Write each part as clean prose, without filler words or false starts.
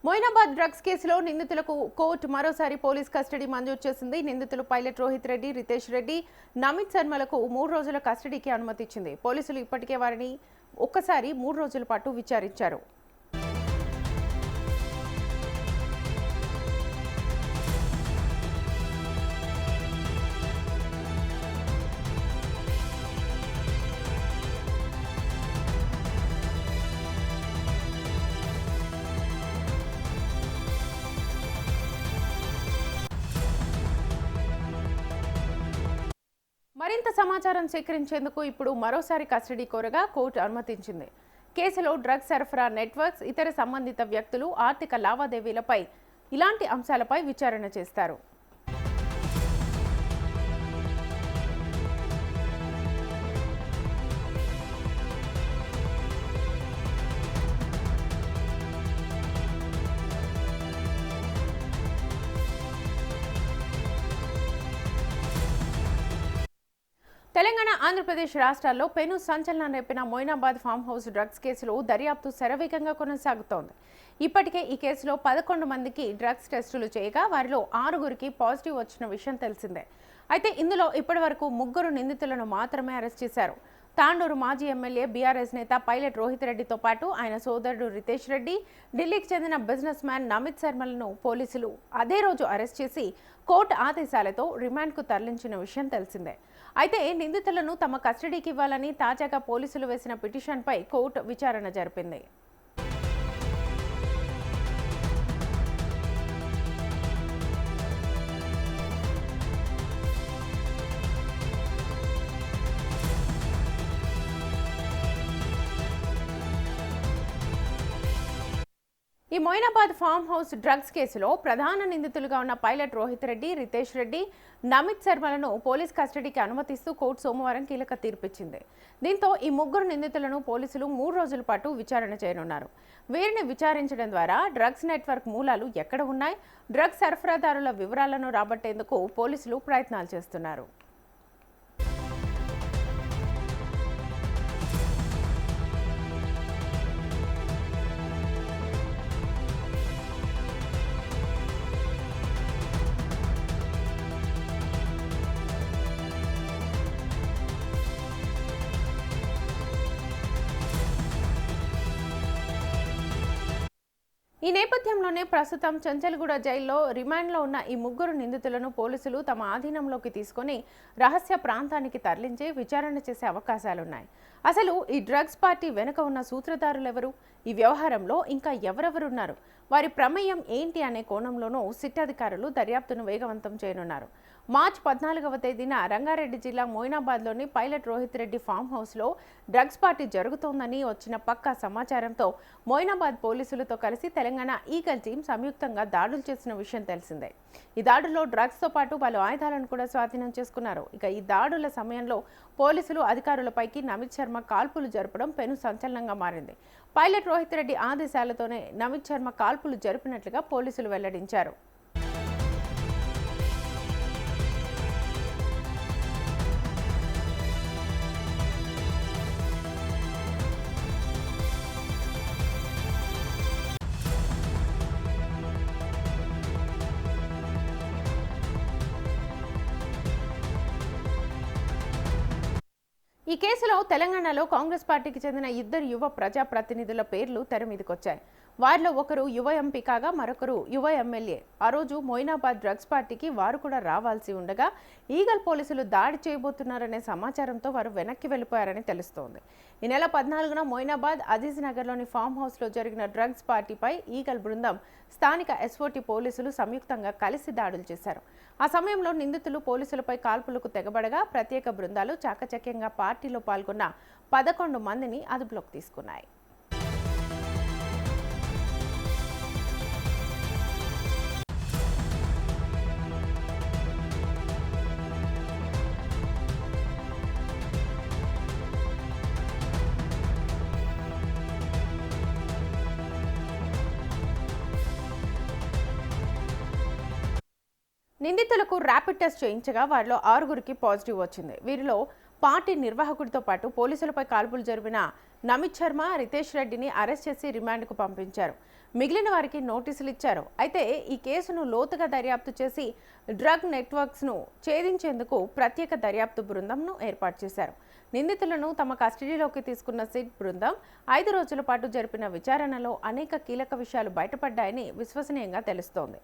Moinabad drugs కేసులో నిందితులకు court మరోసారి పోలీస్ కస్టడీ మంజూరు చేసింది. నిందితులు పైలట్ రోహిత్ రెడ్డి, రితేష్ రెడ్డి, నమిత్ శర్మలకు 3 రోజుల కస్టడీకి అనుమతి ఇచ్చింది. పోలీసులు ఇప్పటికే వారిని ఒక్కసారి 3 రోజుల పాటు విచారించారు. మరింత సమాచారం సేకరించేందుకు ఇప్పుడు మరోసారి కస్టడీ కోరగా కోర్టు అనుమతించింది. కేసులో డ్రగ్స్ సరఫరా నెట్వర్క్స్, ఇతర సంబంధిత వ్యక్తులు, ఆర్థిక లావాదేవీలపై ఇలాంటి అంశాలపై విచారణ చేస్తారు. తెలంగాణ, ఆంధ్రప్రదేశ్ రాష్ట్రాల్లో పెను సంచలనం రేపిన మొయినాబాద్ ఫామ్ హౌస్ డ్రగ్స్ కేసులో దర్యాప్తు శరవేగంగా కొనసాగుతోంది. ఇప్పటికే ఈ కేసులో 11 మందికి డ్రగ్స్ టెస్టులు చేయగా వారిలో 6గురికి పాజిటివ్ వచ్చిన విషయం తెలిసిందే. అయితే ఇందులో ఇప్పటివరకు 3 నిందితులను మాత్రమే అరెస్ట్ చేశారు. తాండూరు మాజీ ఎమ్మెల్యే బీఆర్ఎస్ నేత పైలట్ రోహిత్ రెడ్డితో పాటు ఆయన సోదరుడు రితేష్ రెడ్డి, ఢిల్లీకి చెందిన బిజినెస్ మ్యాన్ నమిత్ శర్మలను పోలీసులు అదే రోజు అరెస్ట్ చేసి కోర్టు ఆదేశాలతో రిమాండ్కు తరలించిన విషయం తెలిసిందే. అయితే నిందితులను తమ కస్టడీకి ఇవ్వాలని తాజాగా పోలీసులు వేసిన పిటిషన్పై కోర్టు విచారణ జరిపింది. ఈ మొయినాబాద్ ఫామ్ హౌస్ డ్రగ్స్ కేసులో ప్రధాన నిందితులుగా ఉన్న పైలట్ రోహిత్ రెడ్డి, రితేష్ రెడ్డి, నమిత్ శర్మలను పోలీస్ కస్టడీకి అనుమతిస్తూ కోర్టు సోమవారం కీలక తీర్పిచ్చింది. దీంతో ఈ 3 నిందితులను పోలీసులు 3 రోజుల పాటు విచారణ చేయనున్నారు. వీరిని విచారించడం ద్వారా డ్రగ్స్ నెట్వర్క్ మూలాలు ఎక్కడ ఉన్నాయి, డ్రగ్స్ సరఫరాదారుల వివరాలను రాబట్టేందుకు పోలీసులు ప్రయత్నాలు చేస్తున్నారు. ఈ నేపథ్యంలోనే ప్రస్తుతం చెంచల్గూడ జైల్లో రిమాండ్లో ఉన్న ఈ 3 నిందితులను పోలీసులు తమ ఆధీనంలోకి తీసుకుని రహస్య ప్రాంతానికి తరలించి విచారణ చేసే అవకాశాలున్నాయి. అసలు ఈ డ్రగ్స్ పార్టీ వెనుక ఉన్న సూత్రధారులెవరు, ఈ వ్యవహారంలో ఇంకా ఎవరెవరున్నారు, వారి ప్రమేయం ఏంటి అనే కోణంలోనూ సిట్ అధికారులు దర్యాప్తును వేగవంతం చేయనున్నారు. మార్చి 14వ తేదీన రంగారెడ్డి జిల్లా మొయినాబాద్లోని పైలట్ రోహిత్ రెడ్డి ఫామ్ హౌస్లో డ్రగ్స్ పార్టీ జరుగుతోందని వచ్చిన పక్కా సమాచారంతో మొయినాబాద్ పోలీసులతో కలిసి తెలంగాణ ఈగల్ టీం సంయుక్తంగా దాడులు చేసిన విషయం తెలిసిందే. ఈ దాడుల్లో డ్రగ్స్తో పాటు పలు ఆయుధాలను కూడా స్వాధీనం చేసుకున్నారు. ఇక ఈ దాడుల సమయంలో పోలీసులు అధికారులపైకి నమిత్ శర్మ కాల్పులు జరపడం పెను సంచలనంగా మారింది. పైలట్ రోహిత్ రెడ్డి ఆదేశాలతోనే నమిత్ శర్మ కాల్పులు జరిపినట్లుగా పోలీసులు వెల్లడించారు. ఈ కేసులో తెలంగాణలో కాంగ్రెస్ పార్టీకి చెందిన 2 యువ ప్రజాప్రతినిధుల పేర్లు తెరమీదకొచ్చాయి. వారిలో ఒకరు యువ ఎంపీ కాగా మరొకరు యువ ఎమ్మెల్యే. ఆ రోజు మొయినాబాద్ డ్రగ్స్ పార్టీకి వారు కూడా రావాల్సి ఉండగా ఈగల్ పోలీసులు దాడి చేయబోతున్నారనే సమాచారంతో వారు వెనక్కి వెళ్లిపోయారని తెలుస్తోంది. ఈ నెల 14న మొయినాబాద్ అజీజ్ నగర్లోని ఫామ్ హౌస్లో జరిగిన డ్రగ్స్ పార్టీపై ఈగల్ బృందం, స్థానిక ఎస్ఓటీ పోలీసులు సంయుక్తంగా కలిసి దాడులు చేశారు. ఆ సమయంలో నిందితులు పోలీసులపై కాల్పులకు తెగబడగా ప్రత్యేక బృందాలు చాకచక్యంగా పార్టీలో పాల్గొన్న 11 మందిని అదుపులోకి తీసుకున్నాయి. నిందితులకు ర్యాపిడ్ టెస్ట్ చేయించగా వారిలో 6గురికి పాజిటివ్ వచ్చింది. వీరిలో పార్టీ నిర్వాహకుడితో పాటు పోలీసులపై కాల్పులు జరిపిన నమిత్ శర్మ, రితేష్ రెడ్డిని అరెస్ట్ చేసి రిమాండ్కు పంపించారు. మిగిలిన వారికి నోటీసులు ఇచ్చారు. అయితే ఈ కేసును లోతుగా దర్యాప్తు చేసి డ్రగ్ నెట్వర్క్స్ను ఛేదించేందుకు ప్రత్యేక దర్యాప్తు బృందంను ఏర్పాటు చేశారు. నిందితులను తమ కస్టడీలోకి తీసుకున్న సిట్ బృందం 5 రోజుల పాటు జరిపిన విచారణలో అనేక కీలక విషయాలు బయటపడ్డాయని విశ్వసనీయంగా తెలుస్తోంది.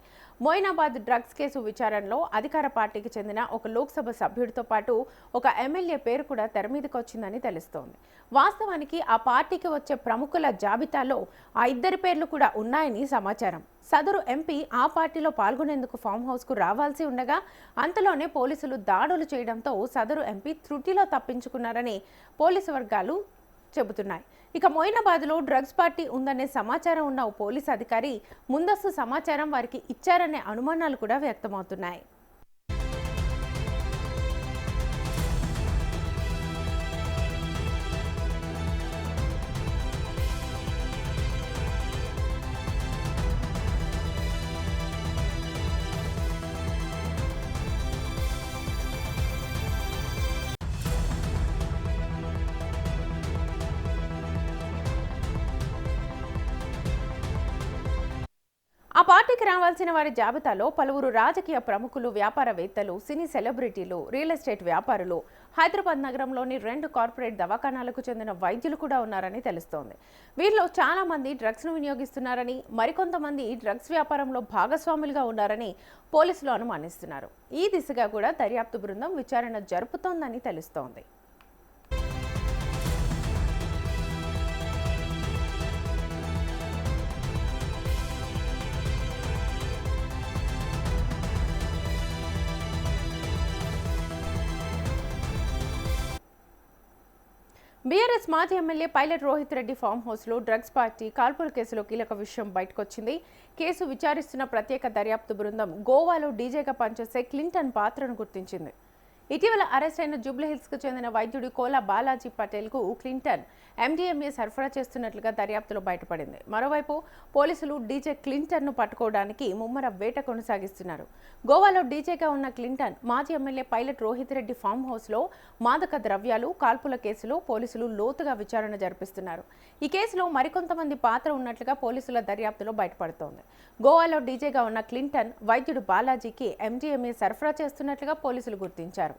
మోయినాబాద్ డ్రగ్స్ కేసు విచారణలో అధికార పార్టీకి చెందిన ఒక లోక్సభ సభ్యుడితో పాటు ఒక ఎమ్మెల్యే పేరు కూడా తెరమీదకు వచ్చిందని తెలుస్తోంది. వాస్తవానికి ఆ పార్టీకి వచ్చే ప్రముఖుల జాబితాలో ఆ ఇద్దరి పేర్లు కూడా ఉన్నాయని సమాచారం. సదరు ఎంపీ ఆ పార్టీలో పాల్గొనేందుకు ఫామ్ హౌస్కు రావాల్సి ఉండగా అంతలోనే పోలీసులు దాడులు చేయడంతో సదరు ఎంపీ త్రుటిలో తప్పించుకున్నారని పోలీసు వర్గాలు చెబుతున్నాయి. ఇక మోయినాబాద్లో డ్రగ్స్ పార్టీ ఉందనే సమాచారం ఉన్న ఓ పోలీసు అధికారి ముందస్తు సమాచారం వారికి ఇచ్చారనే అనుమానాలు కూడా వ్యక్తమవుతున్నాయి. ఆ పార్టీకి రావాల్సిన వారి జాబితాలో పలువురు రాజకీయ ప్రముఖులు, వ్యాపారవేత్తలు, సినీ సెలబ్రిటీలు, రియల్ ఎస్టేట్ వ్యాపారులు, హైదరాబాద్ నగరంలోని 2 కార్పొరేట్ దవాఖానాలకు చెందిన వైద్యులు కూడా ఉన్నారని తెలుస్తోంది. వీరిలో చాలా మంది డ్రగ్స్ను వినియోగిస్తున్నారని, మరికొంతమంది డ్రగ్స్ వ్యాపారంలో భాగస్వాములుగా ఉన్నారని పోలీసులు అనుమానిస్తున్నారు. ఈ దిశగా కూడా దర్యాప్తు బృందం విచారణ జరుపుతోందని తెలుస్తోంది. బీఆర్ఎస్ మాజీ MLA Pilot Rohith Reddy farm హౌస్లో డ్రగ్స్ పార్టీ కాల్పుల కేసులో కీలక విషయం బయటకొచ్చింది. కేసు విచారిస్తున్న ప్రత్యేక దర్యాప్తు బృందం గోవాలో డీజేగా పనిచేసే క్లింటన్ పాత్రను గుర్తించింది. ఇటీవల అరెస్ట్ అయిన జూబ్లీహిల్స్కు చెందిన వైద్యుడి కోలా బాలాజీ పటేల్కు క్లింటన్ ఎండీఎంఏ సరఫరా చేస్తున్నట్లుగా దర్యాప్తులో బయటపడింది. మరోవైపు పోలీసులు డీజే క్లింటన్ను పట్టుకోవడానికి ముమ్మర వేట కొనసాగిస్తున్నారు. గోవాలో డీజేగా ఉన్న క్లింటన్ మాజీ MLA Pilot Rohith Reddy farm హౌస్లో మాదక ద్రవ్యాలు కాల్పుల కేసులో పోలీసులు లోతుగా విచారణ జరిపిస్తున్నారు. ఈ కేసులో మరికొంతమంది పాత్ర ఉన్నట్లుగా పోలీసుల దర్యాప్తులో బయటపడుతోంది. గోవాలో డీజేగా ఉన్న క్లింటన్ వైద్యుడు బాలాజీకి ఎండీఎంఏ సరఫరా చేస్తున్నట్లుగా పోలీసులు గుర్తించారు.